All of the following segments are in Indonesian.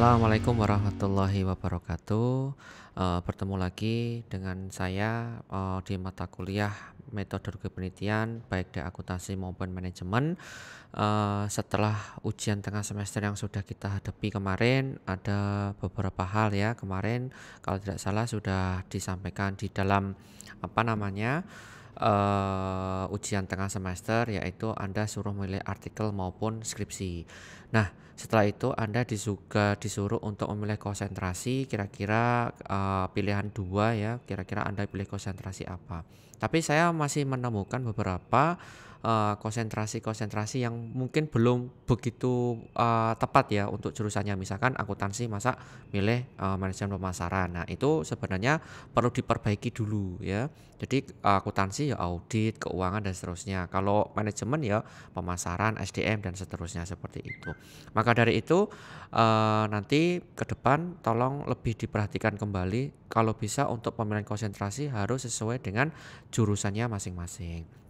Assalamualaikum warahmatullahi wabarakatuh. Bertemu lagi dengan saya di mata kuliah metodologi penelitian baik di akuntansi maupun manajemen. Setelah ujian tengah semester yang sudah kita hadapi kemarin, ada beberapa hal ya kemarin kalau tidak salah sudah disampaikan di dalam ujian tengah semester, yaitu Anda suruh milih artikel maupun skripsi. Nah, setelah itu Anda juga disuruh untuk memilih konsentrasi, kira-kira pilihan dua ya, kira-kira Anda pilih konsentrasi apa. Tapi saya masih menemukan beberapa konsentrasi-konsentrasi yang mungkin belum begitu tepat ya untuk jurusannya. Misalkan akuntansi, masa milih manajemen pemasaran. Nah, itu sebenarnya perlu diperbaiki dulu ya. Jadi akuntansi ya audit, keuangan dan seterusnya. Kalau manajemen ya pemasaran, SDM dan seterusnya seperti itu. Maka dari itu nanti ke depan tolong lebih diperhatikan kembali, kalau bisa untuk pemilihan konsentrasi harus sesuai dengan jurusannya masing-masing.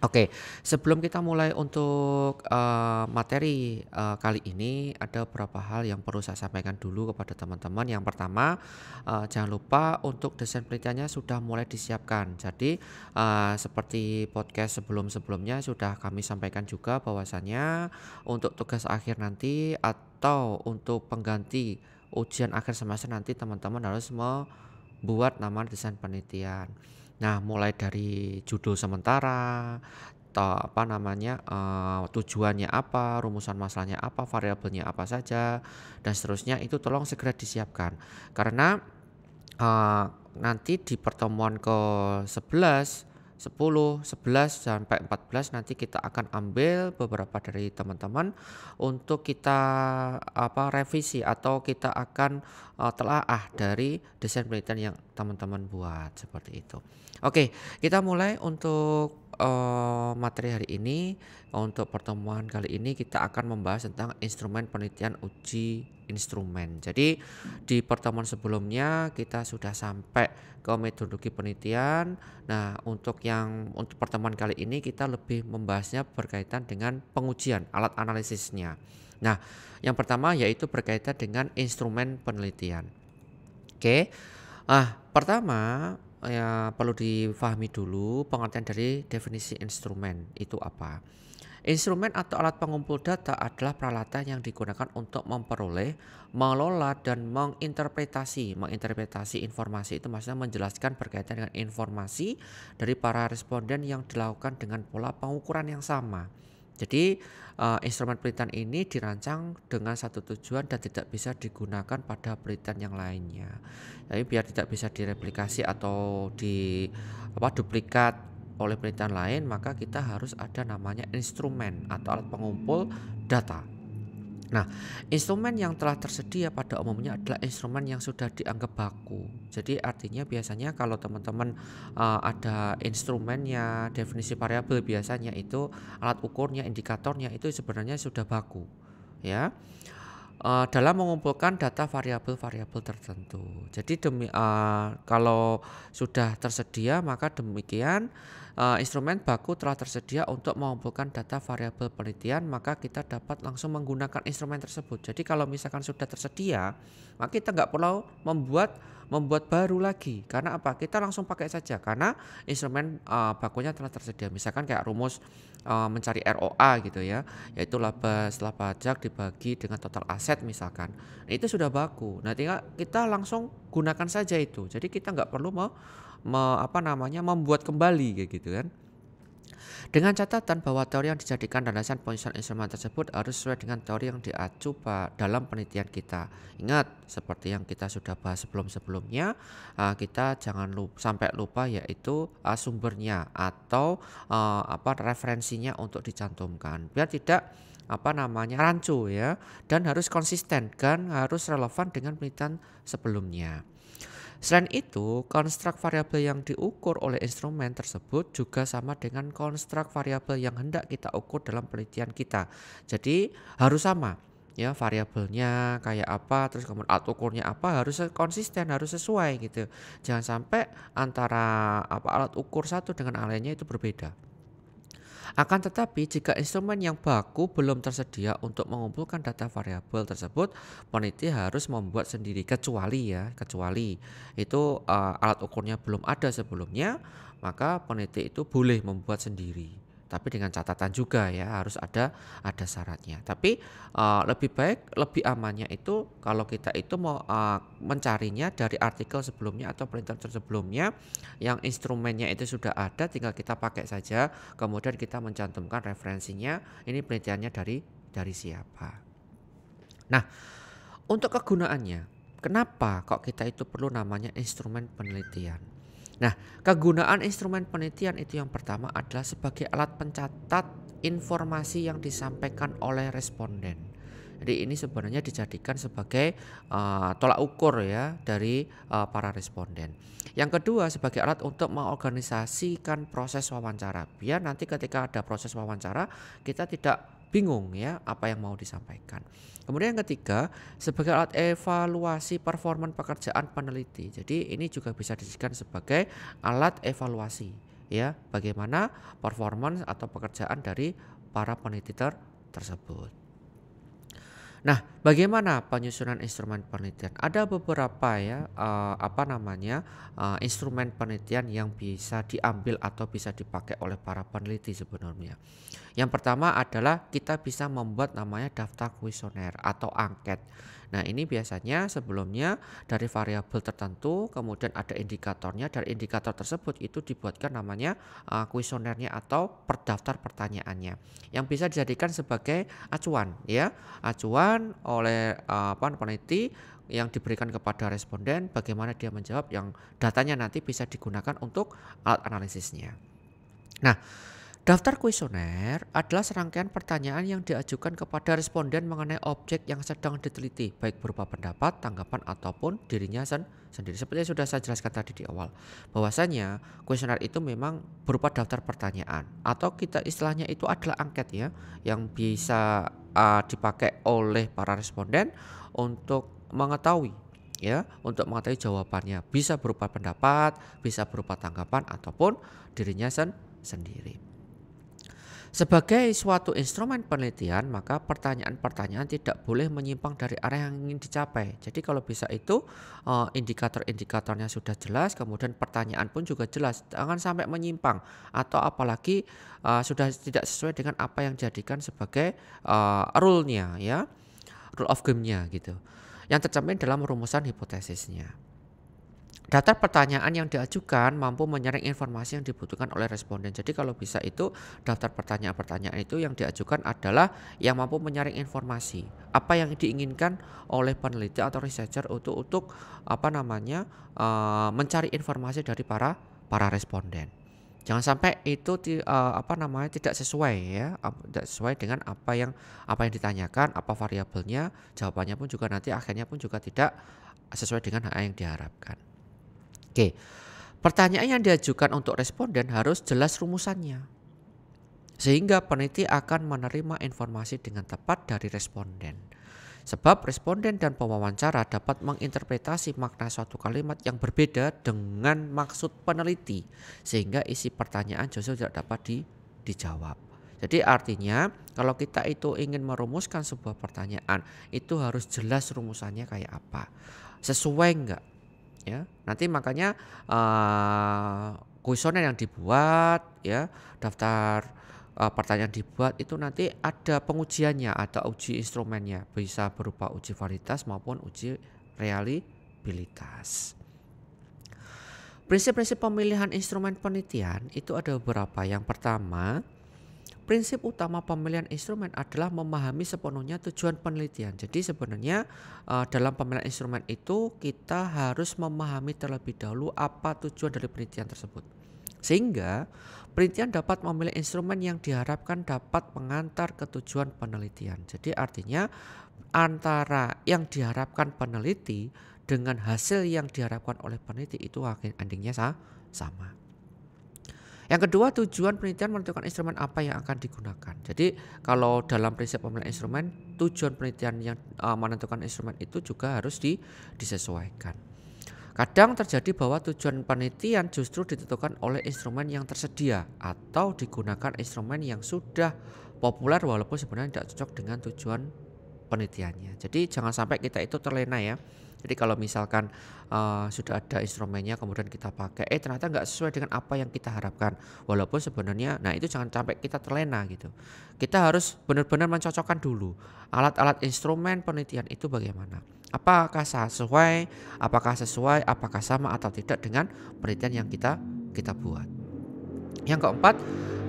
Oke, sebelum kita mulai untuk materi kali ini, ada beberapa hal yang perlu saya sampaikan dulu kepada teman-teman. Yang pertama, jangan lupa untuk desain penelitiannya sudah mulai disiapkan. Jadi seperti podcast sebelum-sebelumnya sudah kami sampaikan juga bahwasannya untuk tugas akhir nanti atau untuk pengganti ujian akhir semester nanti teman-teman harus membuat nama desain penelitian. Nah, mulai dari judul sementara, tujuannya apa, rumusan masalahnya apa, variabelnya apa saja, dan seterusnya itu tolong segera disiapkan. Karena eee, nanti di pertemuan ke-11, 10, 11, sampai 14 nanti kita akan ambil beberapa dari teman-teman untuk kita revisi atau kita akan telaah dari desain penelitian yang teman-teman buat, seperti itu. Oke, kita mulai untuk materi hari ini. Untuk pertemuan kali ini kita akan membahas tentang instrumen penelitian uji instrumen. Jadi di pertemuan sebelumnya kita sudah sampai ke metodologi penelitian. Nah, untuk pertemuan kali ini kita lebih membahasnya berkaitan dengan pengujian alat analisisnya. Nah, yang pertama yaitu berkaitan dengan instrumen penelitian. Oke. Pertama ya perlu difahami dulu pengertian dari definisi instrumen itu apa. Instrumen atau alat pengumpul data adalah peralatan yang digunakan untuk memperoleh, mengelola, dan menginterpretasi. Menginterpretasi informasi itu maksudnya menjelaskan berkaitan dengan informasi dari para responden yang dilakukan dengan pola pengukuran yang sama. Jadi instrumen penelitian ini dirancang dengan satu tujuan dan tidak bisa digunakan pada penelitian yang lainnya. Jadi biar tidak bisa direplikasi atau duplikat oleh penelitian lain, maka kita harus ada namanya instrumen atau alat pengumpul data. Nah, instrumen yang telah tersedia pada umumnya adalah instrumen yang sudah dianggap baku. Jadi artinya biasanya kalau teman-teman ada instrumennya, definisi variabel biasanya itu alat ukurnya, indikatornya itu sebenarnya sudah baku, ya. Dalam mengumpulkan data variabel-variabel tertentu. Jadi kalau sudah tersedia maka demikian instrumen baku telah tersedia untuk mengumpulkan data variabel penelitian, maka kita dapat langsung menggunakan instrumen tersebut. Jadi kalau misalkan sudah tersedia, maka kita nggak perlu membuat baru lagi. Karena apa? Kita langsung pakai saja karena instrumen bakunya telah tersedia. Misalkan kayak rumus mencari ROA gitu ya, yaitu laba setelah pajak dibagi dengan total aset misalkan. Nah, itu sudah baku. Nah, tinggal kita langsung gunakan saja itu. Jadi kita nggak perlu membuat kembali kayak gitu kan. Dengan catatan bahwa teori yang dijadikan landasan penyusunan instrumen tersebut harus sesuai dengan teori yang diacu dalam penelitian kita. Ingat, seperti yang kita sudah bahas sebelum-sebelumnya, kita jangan sampai lupa yaitu sumbernya atau referensinya untuk dicantumkan. Biar tidak rancu ya, dan harus konsisten dan harus relevan dengan penelitian sebelumnya. Selain itu, konstruk variabel yang diukur oleh instrumen tersebut juga sama dengan konstruk variabel yang hendak kita ukur dalam penelitian kita. Jadi harus sama ya, variabelnya kayak apa, terus kemudian alat ukurnya apa, harus konsisten, harus sesuai gitu. Jangan sampai antara alat ukur satu dengan yang lainnya itu berbeda. Akan tetapi jika instrumen yang baku belum tersedia untuk mengumpulkan data variabel tersebut, peneliti harus membuat sendiri kecuali itu alat ukurnya belum ada sebelumnya, maka peneliti itu boleh membuat sendiri. Tapi dengan catatan juga ya harus ada syaratnya. Tapi lebih baik, lebih amannya itu kalau kita itu mau mencarinya dari artikel sebelumnya atau penelitian sebelumnya yang instrumennya itu sudah ada, tinggal kita pakai saja. Kemudian kita mencantumkan referensinya, ini penelitiannya dari siapa. Nah, untuk kegunaannya, kenapa kok kita itu perlu namanya instrumen penelitian? Nah, kegunaan instrumen penelitian itu yang pertama adalah sebagai alat pencatat informasi yang disampaikan oleh responden. Jadi ini sebenarnya dijadikan sebagai tolak ukur ya dari para responden. Yang kedua sebagai alat untuk mengorganisasikan proses wawancara. Biar nanti ketika ada proses wawancara kita tidak bingung ya apa yang mau disampaikan. Kemudian yang ketiga sebagai alat evaluasi performa pekerjaan peneliti. Jadi ini juga bisa dijadikan sebagai alat evaluasi ya bagaimana performance atau pekerjaan dari para peneliti tersebut. Nah, bagaimana penyusunan instrumen penelitian? Ada beberapa ya instrumen penelitian yang bisa diambil atau bisa dipakai oleh para peneliti sebenarnya. Yang pertama adalah kita bisa membuat namanya daftar kuesioner atau angket. Nah, ini biasanya sebelumnya dari variabel tertentu, kemudian ada indikatornya. Dari indikator tersebut itu dibuatkan namanya kuesionernya atau perdaftar pertanyaannya, yang bisa dijadikan sebagai acuan ya, acuan oleh peneliti yang diberikan kepada responden bagaimana dia menjawab, yang datanya nanti bisa digunakan untuk alat analisisnya. Nah, daftar kuesioner adalah serangkaian pertanyaan yang diajukan kepada responden mengenai objek yang sedang diteliti, baik berupa pendapat, tanggapan, ataupun dirinya sendiri. Seperti yang sudah saya jelaskan tadi di awal, bahwasanya kuesioner itu memang berupa daftar pertanyaan, atau kita istilahnya itu adalah angket ya, yang bisa dipakai oleh para responden untuk mengetahui untuk mengetahui jawabannya. Bisa berupa pendapat, bisa berupa tanggapan, ataupun dirinya sendiri. Sebagai suatu instrumen penelitian, maka pertanyaan-pertanyaan tidak boleh menyimpang dari arah yang ingin dicapai. Jadi kalau bisa itu indikator-indikatornya sudah jelas, kemudian pertanyaan pun juga jelas. Jangan sampai menyimpang atau apalagi sudah tidak sesuai dengan apa yang dijadikan sebagai rule-nya ya, rule of game-nya gitu. Yang tercermin dalam rumusan hipotesisnya. Daftar pertanyaan yang diajukan mampu menyaring informasi yang dibutuhkan oleh responden. Jadi kalau bisa itu daftar pertanyaan-pertanyaan itu yang diajukan adalah yang mampu menyaring informasi. Apa yang diinginkan oleh peneliti atau researcher untuk mencari informasi dari para responden. Jangan sampai itu tidak sesuai ya, tidak sesuai dengan apa yang ditanyakan, apa variabelnya, jawabannya pun juga nanti akhirnya pun juga tidak sesuai dengan apa yang diharapkan. Oke, pertanyaan yang diajukan untuk responden harus jelas rumusannya, sehingga peneliti akan menerima informasi dengan tepat dari responden. Sebab responden dan pewawancara dapat menginterpretasi makna suatu kalimat yang berbeda dengan maksud peneliti, sehingga isi pertanyaan justru tidak dapat dijawab. Jadi artinya kalau kita itu ingin merumuskan sebuah pertanyaan, itu harus jelas rumusannya kayak apa, sesuai enggak ya. Nanti makanya kuesioner yang dibuat ya, daftar pertanyaan dibuat itu nanti ada pengujiannya, ada uji instrumennya, bisa berupa uji validitas maupun uji reliabilitas. Prinsip-prinsip pemilihan instrumen penelitian itu ada beberapa. Yang pertama, prinsip utama pemilihan instrumen adalah memahami sepenuhnya tujuan penelitian. Jadi sebenarnya dalam pemilihan instrumen itu kita harus memahami terlebih dahulu apa tujuan dari penelitian tersebut. Sehingga penelitian dapat memilih instrumen yang diharapkan dapat mengantar ke tujuan penelitian. Jadi artinya antara yang diharapkan peneliti dengan hasil yang diharapkan oleh peneliti itu endingnya sama. Yang kedua, tujuan penelitian menentukan instrumen apa yang akan digunakan. Jadi kalau dalam prinsip pemilihan instrumen, tujuan penelitian yang menentukan instrumen itu juga harus disesuaikan. Kadang terjadi bahwa tujuan penelitian justru ditentukan oleh instrumen yang tersedia atau digunakan instrumen yang sudah populer walaupun sebenarnya tidak cocok dengan tujuan penelitiannya. Jadi jangan sampai kita itu terlena ya. Jadi kalau misalkan sudah ada instrumennya kemudian kita pakai, ternyata nggak sesuai dengan apa yang kita harapkan. Walaupun sebenarnya, nah itu jangan sampai kita terlena gitu. Kita harus benar-benar mencocokkan dulu alat-alat instrumen penelitian itu bagaimana. Apakah sesuai, apakah sama atau tidak dengan penelitian yang kita buat. Yang keempat,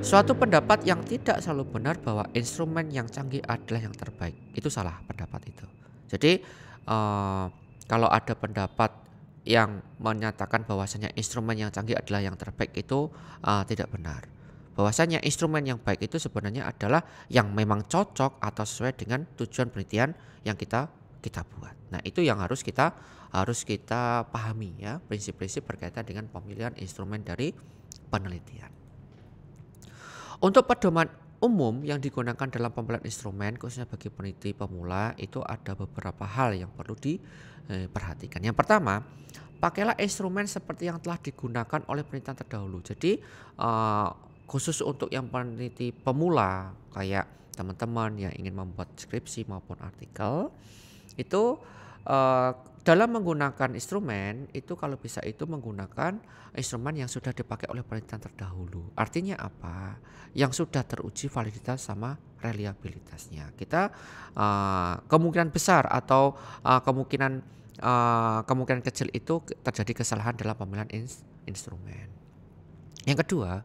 suatu pendapat yang tidak selalu benar bahwa instrumen yang canggih adalah yang terbaik. Itu salah pendapat itu. Jadi kalau ada pendapat yang menyatakan bahwasanya instrumen yang canggih adalah yang terbaik itu tidak benar. Bahwasanya instrumen yang baik itu sebenarnya adalah yang memang cocok atau sesuai dengan tujuan penelitian yang kita buat. Nah, itu yang harus kita pahami ya, prinsip-prinsip berkaitan dengan pemilihan instrumen dari penelitian. Untuk pedoman umum yang digunakan dalam pemilihan instrumen khususnya bagi peneliti pemula itu ada beberapa hal yang perlu diperhatikan. Yang pertama, pakailah instrumen seperti yang telah digunakan oleh penelitian terdahulu. Jadi khusus untuk yang peneliti pemula kayak teman-teman yang ingin membuat skripsi maupun artikel itu dalam menggunakan instrumen itu kalau bisa itu menggunakan instrumen yang sudah dipakai oleh penelitian terdahulu. Artinya apa? Yang sudah teruji validitas sama reliabilitasnya. Kita kemungkinan besar atau kemungkinan kecil itu terjadi kesalahan dalam pemilihan instrumen. Yang kedua,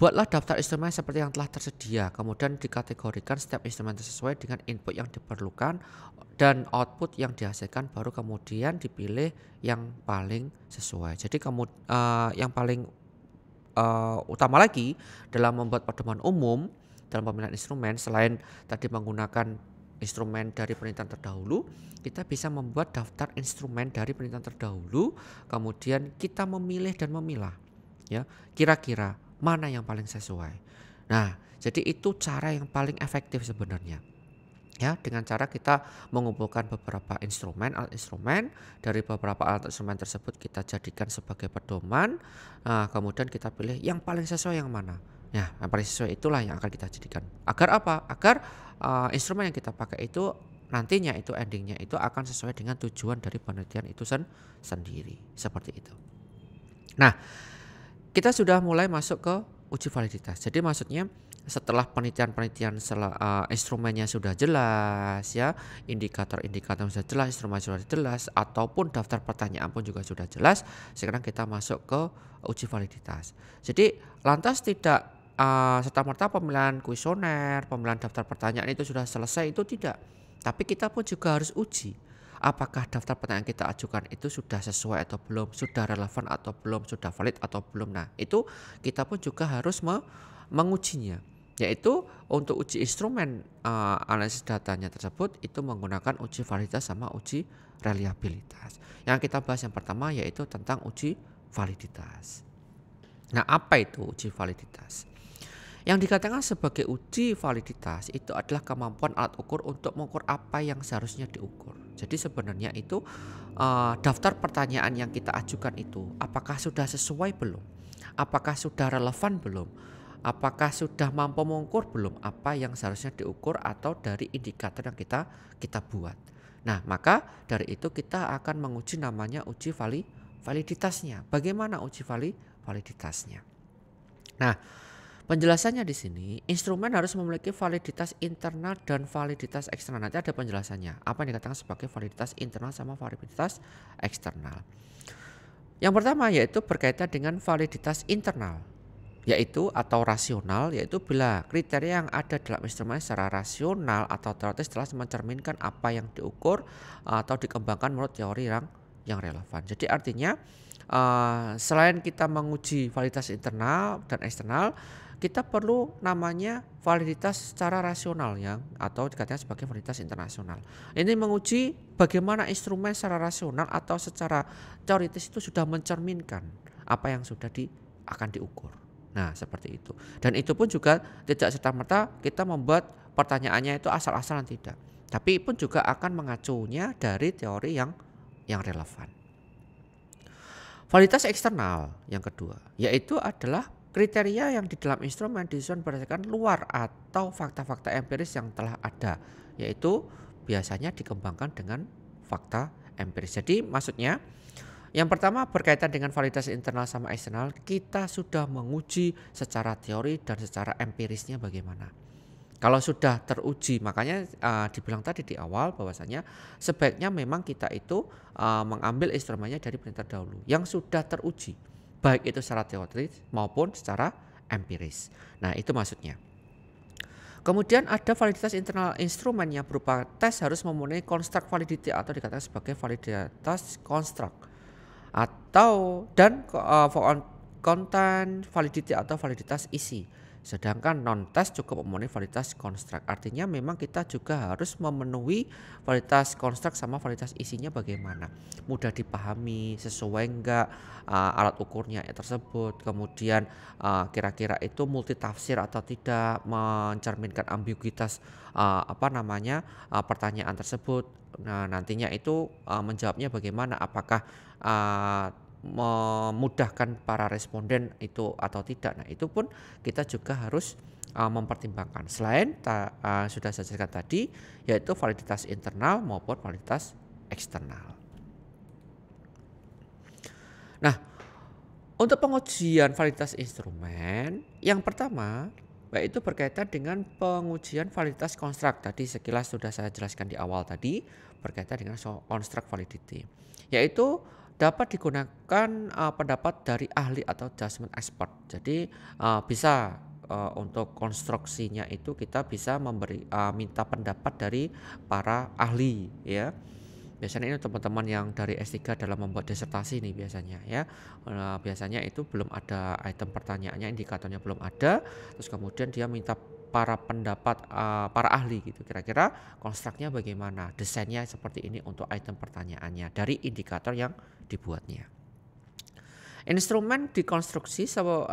buatlah daftar instrumen seperti yang telah tersedia, kemudian dikategorikan setiap instrumen sesuai dengan input yang diperlukan dan output yang dihasilkan, baru kemudian dipilih yang paling sesuai. Jadi yang paling utama lagi dalam membuat pedoman umum dalam pemilihan instrumen, selain tadi menggunakan instrumen dari penelitian terdahulu, kita bisa membuat daftar instrumen dari penelitian terdahulu, kemudian kita memilih dan memilah ya, kira-kira mana yang paling sesuai. Nah, jadi itu cara yang paling efektif sebenarnya. Ya, dengan cara kita mengumpulkan beberapa alat instrumen, dari beberapa alat instrumen tersebut kita jadikan sebagai pedoman, kemudian kita pilih yang paling sesuai yang mana. Nah, yang paling sesuai itulah yang akan kita jadikan. Agar apa? Agar instrumen yang kita pakai itu nantinya itu endingnya itu akan sesuai dengan tujuan dari penelitian itu sendiri. Seperti itu. Nah, kita sudah mulai masuk ke uji validitas. Jadi maksudnya setelah penelitian instrumennya sudah jelas ya, indikator-indikator sudah jelas, instrumen sudah jelas, ataupun daftar pertanyaan pun juga sudah jelas, sekarang kita masuk ke uji validitas. Jadi lantas tidak serta-merta pemilihan kuesioner, pemilihan daftar pertanyaan itu sudah selesai, itu tidak. Tapi kita pun juga harus uji. Apakah daftar pertanyaan kita ajukan itu sudah sesuai atau belum, sudah relevan atau belum, sudah valid atau belum. Nah, itu kita pun juga harus mengujinya. Yaitu untuk uji instrumen analisis datanya tersebut itu menggunakan uji validitas sama uji reliabilitas. Yang kita bahas yang pertama yaitu tentang uji validitas. Nah, apa itu uji validitas? Yang dikatakan sebagai uji validitas itu adalah kemampuan alat ukur untuk mengukur apa yang seharusnya diukur. Jadi sebenarnya itu daftar pertanyaan yang kita ajukan itu apakah sudah sesuai belum? Apakah sudah relevan belum? Apakah sudah mampu mengukur belum apa yang seharusnya diukur atau dari indikator yang kita buat. Nah, maka dari itu kita akan menguji namanya uji validitasnya. Bagaimana uji validitasnya? Nah, penjelasannya di sini, instrumen harus memiliki validitas internal dan validitas eksternal. Nanti ada penjelasannya. Apa yang dikatakan sebagai validitas internal sama validitas eksternal. Yang pertama yaitu berkaitan dengan validitas internal, yaitu atau rasional, yaitu bila kriteria yang ada dalam instrumen secara rasional atau teoritis telah mencerminkan apa yang diukur atau dikembangkan menurut teori yang relevan. Jadi artinya selain kita menguji validitas internal dan eksternal, kita perlu namanya validitas secara rasional ya, atau dikatakan sebagai validitas internasional. Ini menguji bagaimana instrumen secara rasional atau secara teoritis itu sudah mencerminkan apa yang sudah akan diukur. Nah, seperti itu. Dan itu pun juga tidak serta-merta kita membuat pertanyaannya itu asal-asalan, tidak. Tapi pun juga akan mengacunya dari teori yang relevan. Validitas eksternal yang kedua, yaitu adalah kriteria yang di dalam instrumen disusun berdasarkan luar atau fakta-fakta empiris yang telah ada, yaitu biasanya dikembangkan dengan fakta empiris. Jadi maksudnya yang pertama berkaitan dengan validitas internal sama eksternal, kita sudah menguji secara teori dan secara empirisnya bagaimana. Kalau sudah teruji, makanya dibilang tadi di awal bahwasanya sebaiknya memang kita itu mengambil instrumennya dari penelitian terdahulu yang sudah teruji, baik itu secara teoris maupun secara empiris. Nah, itu maksudnya. Kemudian ada validitas internal instrumen yang berupa tes harus memenuhi construct validity atau dikatakan sebagai validitas construct atau dan content validity atau validitas isi. Sedangkan non-test cukup memenuhi validitas construct. Artinya memang kita juga harus memenuhi validitas construct sama validitas isinya bagaimana. Mudah dipahami, sesuai enggak alat ukurnya tersebut. Kemudian kira-kira itu multitafsir atau tidak, mencerminkan ambiguitas pertanyaan tersebut. Nah, nantinya itu menjawabnya bagaimana, apakah memudahkan para responden itu atau tidak. Nah, itu pun kita juga harus mempertimbangkan. Selain sudah saya jelaskan tadi, yaitu validitas internal maupun validitas eksternal. Nah, untuk pengujian validitas instrumen, yang pertama yaitu berkaitan dengan pengujian validitas construct. Tadi sekilas sudah saya jelaskan di awal tadi, berkaitan dengan construct validity, yaitu dapat digunakan pendapat dari ahli atau judgment expert. Jadi bisa untuk konstruksinya itu kita bisa minta pendapat dari para ahli, ya. Biasanya ini teman-teman yang dari S3 dalam membuat disertasi nih biasanya, ya. Biasanya itu belum ada item pertanyaannya, indikatornya belum ada, terus kemudian dia minta para pendapat para ahli gitu, kira-kira konstruknya bagaimana, desainnya seperti ini untuk item pertanyaannya dari indikator yang dibuatnya. Instrumen dikonstruksi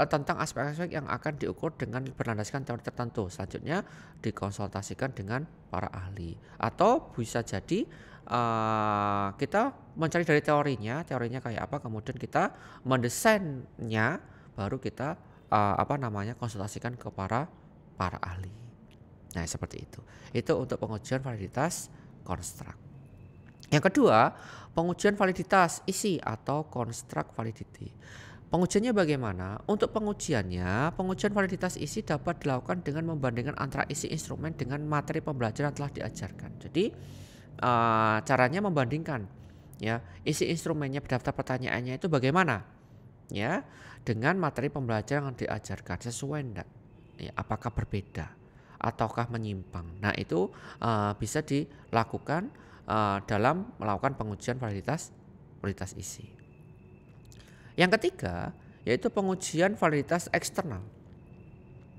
tentang aspek-aspek yang akan diukur dengan berlandaskan teori tertentu. Selanjutnya dikonsultasikan dengan para ahli, atau bisa jadi kita mencari dari teorinya kayak apa, kemudian kita mendesainnya, baru kita konsultasikan ke para ahli. Nah, seperti itu. Itu untuk pengujian validitas construct. Yang kedua, pengujian validitas isi atau construct validity. Pengujiannya bagaimana? Untuk pengujian validitas isi dapat dilakukan dengan membandingkan antara isi instrumen dengan materi pembelajaran telah diajarkan. Jadi caranya membandingkan, ya, isi instrumennya, daftar pertanyaannya itu bagaimana, ya, dengan materi pembelajaran yang diajarkan, sesuai enggak? Ya, apakah berbeda ataukah menyimpang? Nah, itu bisa dilakukan dalam melakukan pengujian validitas isi. Yang ketiga yaitu pengujian validitas eksternal,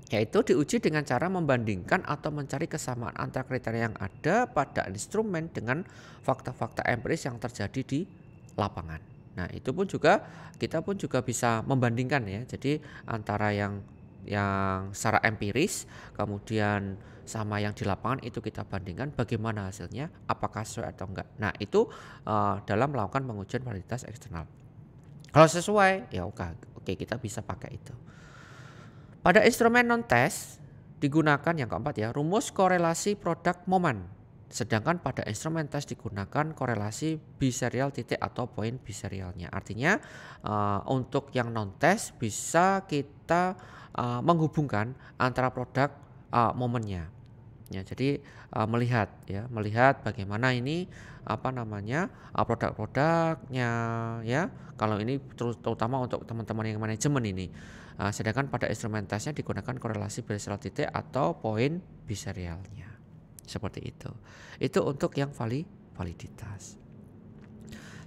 yaitu diuji dengan cara membandingkan atau mencari kesamaan antara kriteria yang ada pada instrumen dengan fakta-fakta empiris yang terjadi di lapangan. Nah, itu pun juga kita pun juga bisa membandingkan, ya. Jadi antara yang secara empiris kemudian sama yang di lapangan itu kita bandingkan bagaimana hasilnya, apakah sesuai atau enggak. Nah, itu dalam melakukan pengujian validitas eksternal. Kalau sesuai, ya oke, kita bisa pakai itu. Pada instrumen non-test digunakan yang keempat, ya, rumus korelasi produk momen. Sedangkan pada instrumen tes digunakan korelasi biserial titik atau poin biserialnya. Artinya untuk yang non-test bisa kita menghubungkan antara produk momennya. Ya, jadi melihat bagaimana ini produk-produknya, ya. Kalau ini terutama untuk teman-teman yang manajemen ini. Sedangkan pada instrumen tesnya digunakan korelasi biserial titik atau poin biserialnya. Seperti itu. Itu untuk yang validitas.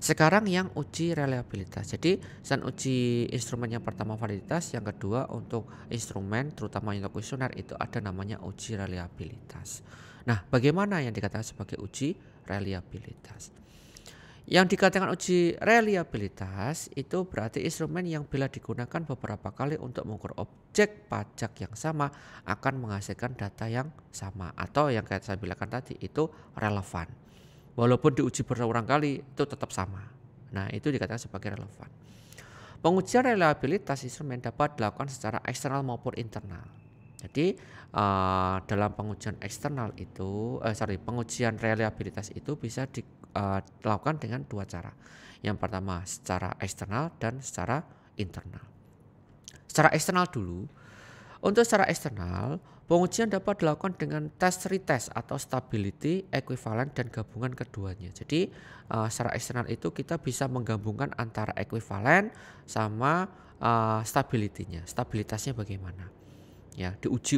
Sekarang yang uji reliabilitas. Jadi selain uji instrumen yang pertama validitas, yang kedua untuk instrumen terutama untuk kuesioner itu ada namanya uji reliabilitas. Nah, bagaimana yang dikatakan sebagai uji reliabilitas? Yang dikatakan uji reliabilitas itu berarti instrumen yang bila digunakan beberapa kali untuk mengukur objek pajak yang sama akan menghasilkan data yang sama, atau yang kayak saya bilangkan tadi itu relevan. Walaupun diuji berulang kali itu tetap sama. Nah, itu dikatakan sebagai relevan. Pengujian reliabilitas instrumen dapat dilakukan secara eksternal maupun internal. Jadi dalam pengujian eksternal itu, pengujian reliabilitas itu bisa dilakukan dengan dua cara. Yang pertama secara eksternal dan secara internal. Secara eksternal dulu. Untuk secara eksternal, pengujian dapat dilakukan dengan tes retest atau stability, equivalent, dan gabungan keduanya. Jadi secara eksternal itu kita bisa menggabungkan antara equivalent sama stability-nya. Stabilitasnya bagaimana? Ya, diuji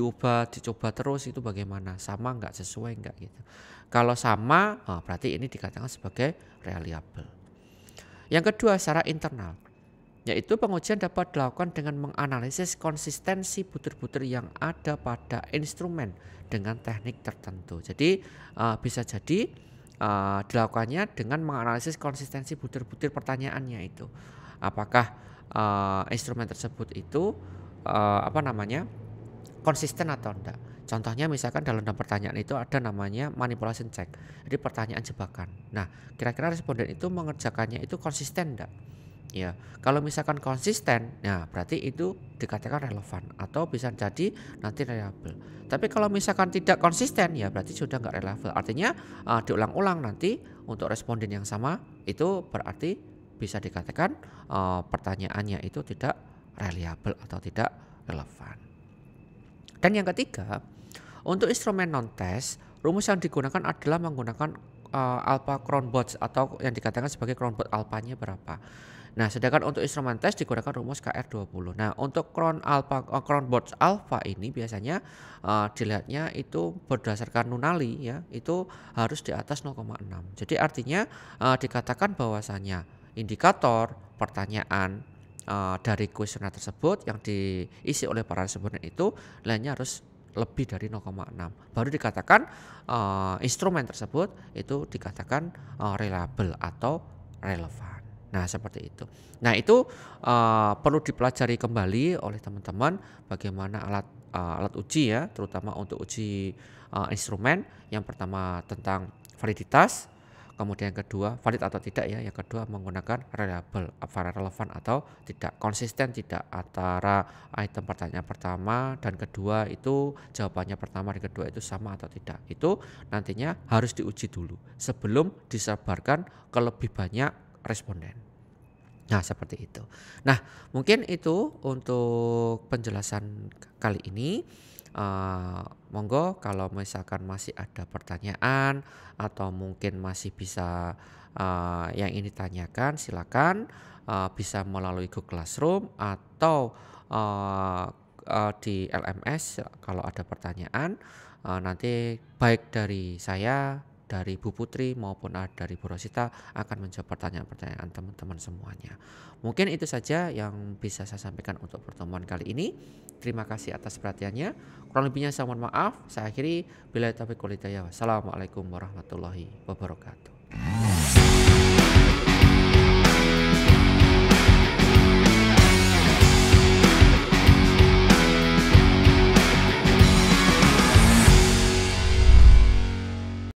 dicoba terus itu bagaimana? Sama nggak, sesuai nggak gitu. Kalau sama, berarti ini dikatakan sebagai reliable. Yang kedua secara internal, yaitu pengujian dapat dilakukan dengan menganalisis konsistensi butir-butir yang ada pada instrumen dengan teknik tertentu. Jadi bisa jadi dilakukannya dengan menganalisis konsistensi butir-butir pertanyaannya itu. Apakah instrumen tersebut itu konsisten atau enggak. Contohnya misalkan dalam pertanyaan itu ada namanya manipulation check. Jadi pertanyaan jebakan. Nah, kira-kira responden itu mengerjakannya itu konsisten enggak? Ya, kalau misalkan konsisten, nah berarti itu dikatakan relevan atau bisa jadi nanti reliable. Tapi kalau misalkan tidak konsisten, ya berarti sudah nggak reliable. Artinya diulang-ulang nanti untuk responden yang sama itu berarti bisa dikatakan pertanyaannya itu tidak reliable atau tidak relevan. Dan yang ketiga, untuk instrumen non-test, rumus yang digunakan adalah menggunakan alpha Cronbot atau yang dikatakan sebagai Cronbot alpanya berapa. Nah, sedangkan untuk instrumen tes digunakan rumus KR20. Nah, untuk Cronbot alpha ini biasanya dilihatnya itu berdasarkan Nunali ya, itu harus di atas 0,6. Jadi artinya dikatakan bahwasanya indikator pertanyaan dari kuesioner tersebut yang diisi oleh para responden itu nilainya harus lebih dari 0,6. Baru dikatakan instrumen tersebut itu dikatakan reliable atau relevan. Nah, seperti itu. Nah, itu perlu dipelajari kembali oleh teman-teman bagaimana alat uji ya, terutama untuk uji instrumen. Yang pertama tentang validitas, kemudian yang kedua valid atau tidak ya, yang kedua menggunakan reliable, relevan atau tidak, konsisten tidak antara item pertanyaan pertama dan kedua itu jawabannya pertama dan kedua itu sama atau tidak. Itu nantinya harus diuji dulu sebelum disebarkan ke lebih banyak responden. Nah, seperti itu. Nah, mungkin itu untuk penjelasan kali ini. Monggo kalau misalkan masih ada pertanyaan atau mungkin masih bisa yang ini tanyakan, silakan bisa melalui Google Classroom atau di LMS kalau ada pertanyaan. Nanti baik dari saya, dari Bu Putri maupun dari Bu Rosita akan menjawab pertanyaan-pertanyaan teman-teman semuanya. Mungkin itu saja yang bisa saya sampaikan untuk pertemuan kali ini. Terima kasih atas perhatiannya. Kurang lebihnya saya mohon maaf. Saya akhiri. Billahi taufiq wal hidayah. Wassalamualaikum warahmatullahi wabarakatuh.